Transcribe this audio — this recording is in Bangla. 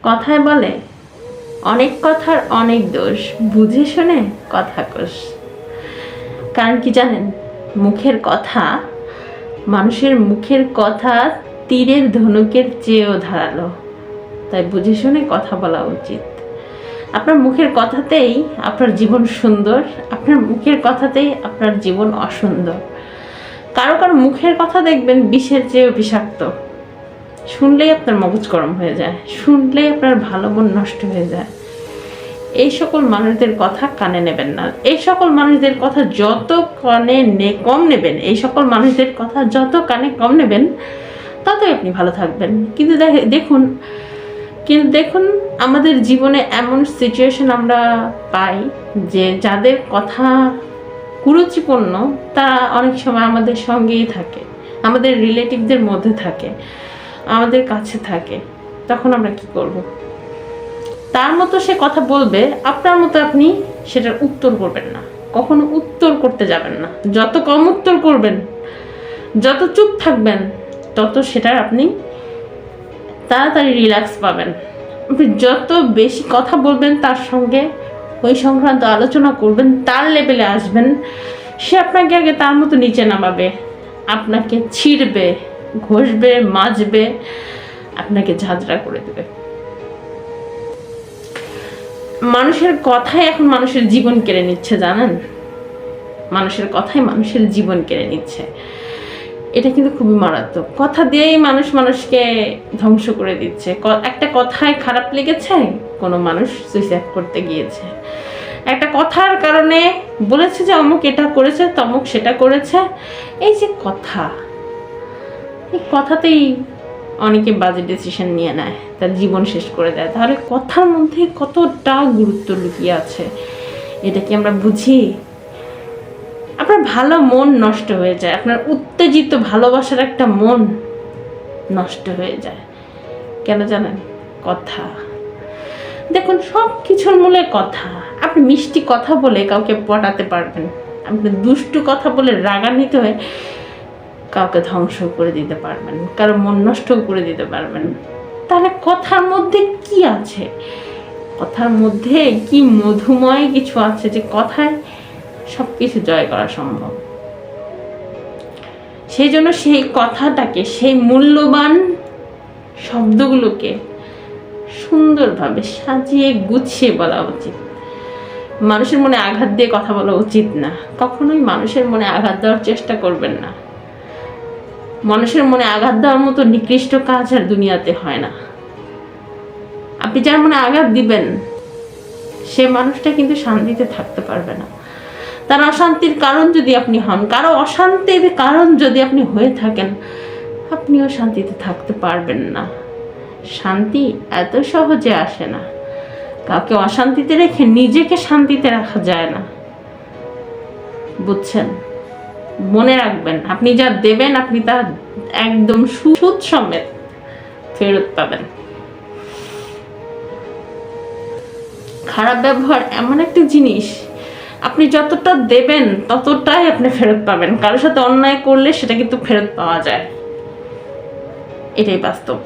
কথায় বলে অনেক কথার অনেক দোষ, বুঝে শুনে কথা কোষ। কারণ কি জানেন, মুখের কথা, মানুষের মুখের কথা তীরের ধনুকের চেয়েও ধারালো। তাই বুঝে শুনে কথা বলা উচিত। আপনার মুখের কথাতেই আপনার জীবন সুন্দর, আপনার মুখের কথাতেই আপনার জীবন অসুন্দর। কারো কারো মুখের কথা দেখবেন বিষের চেয়েও বিষাক্ত। শুনলেই আপনার মগজ গরম হয়ে যায়, শুনলেই আপনার ভালো মন নষ্ট হয়ে যায়। এই সকল মানুষদের কথা কানে নেবেন না। এই সকল মানুষদের কথা যত কম নেবেন, এই সকল মানুষদের কথা যত কানে কম নেবেন, ততই আপনি ভালো থাকবেন। কিন্তু দেখুন আমাদের জীবনে এমন সিচুয়েশন আমরা পাই যে যাদের কথা কুরুচিপূর্ণ তারা অনেক সময় আমাদের সঙ্গেই থাকে, আমাদের রিলেটিভদের মধ্যে থাকে, আমাদের কাছে থাকে। তখন আমরা কি করব? তার মতো সে কথা বলবে, আপনার মতো আপনি সেটার উত্তর করবেন না। কখনো উত্তর করতে যাবেন না। যত কম উত্তর করবেন, যত চুপ থাকবেন, তত সেটার আপনি তাড়াতাড়ি রিল্যাক্স পাবেন। আপনি যত বেশি কথা বলবেন, তার সঙ্গে ওই সংক্রান্ত আলোচনা করবেন, তার লেভেলে আসবেন, সে আপনাকে আগে তার মতো নিচে নামাবে, আপনাকে ছিঁড়বে, ঘষবে, মাজবে, আপনাকে ঝাঁঝরা করে দেবে। মানুষের কথাই এখন মানুষের জীবন কেড়ে নিচ্ছে, জানেন? মানুষের কথাই মানুষের জীবন কেড়ে নিচ্ছে। এটা কিন্তু খুবই মারাত্মক। কথা দিয়েই মানুষকে ধ্বংস করে দিচ্ছে। একটা কথায় খারাপ লেগেছে, কোনো মানুষ সুইসাইড করতে গিয়েছে। একটা কথার কারণে বলেছে যে অমুক এটা করেছে, তমুক সেটা করেছে। এই যে কথা, এই কথাতেই অনেকে বাজে ডিসিশন নিয়ে নেয়, তার জীবন শেষ করে দেয়। তাহলে কথার মধ্যে কতটা গুরুত্ব লুকিয়ে আছে, এটা কি আমরা বুঝি? আপনার ভালো মন নষ্ট হয়ে যায়, আপনার উত্তেজিত ভালোবাসার একটা মন নষ্ট হয়ে যায়। কেন জানেন? কথা। দেখুন, সব কিছুর মূলে কথা। আপনি মিষ্টি কথা বলে কাউকে পটাতে পারবেন, আপনি দুষ্টু কথা বলে রাগান্বিত হয়ে কাউকে ধ্বংস করে দিতে পারবেন, কারো মন নষ্ট করে দিতে পারবেন। তাহলে কথার মধ্যে কি আছে? কথার মধ্যে কি মধুময় কিছু আছে যে কথায় সব কিছু জয় করা সম্ভব। সেই জন্য সেই কথাটাকে, সেই মূল্যবান শব্দগুলোকে সুন্দরভাবে সাজিয়ে গুছিয়ে বলা উচিত। মানুষের মনে আঘাত দিয়ে কথা বলা উচিত না। কখনোই মানুষের মনে আঘাত দেওয়ার চেষ্টা করবেন না। মানুষের মনে আঘাত দেওয়ার মতো নিকৃষ্ট কাজ আর দুনিয়াতে হয় না। আপনি যার মনে আঘাত দিবেন, সে মানুষটা কিন্তু শান্তিতে থাকতে পারবে না। তার অশান্তির কারণ যদি আপনি হন, কারো অশান্তির কারণ যদি আপনি হয়ে থাকেন, আপনিও শান্তিতে থাকতে পারবেন না। শান্তি এত সহজে আসে না। কাউকে অশান্তিতে রেখে নিজেকে শান্তিতে রাখা যায় না, বুঝছেন? মনে রাখবেন, আপনি যা দেবেন আপনি তা একদম সুদ সমেত ফেরত পাবেন। খারাপ ব্যবহার এমন একটা জিনিস, আপনি যতটা দেবেন ততটাই আপনি ফেরত পাবেন। কারোর সাথে অন্যায় করলে সেটা কিন্তু ফেরত পাওয়া যায়, এটাই বাস্তব।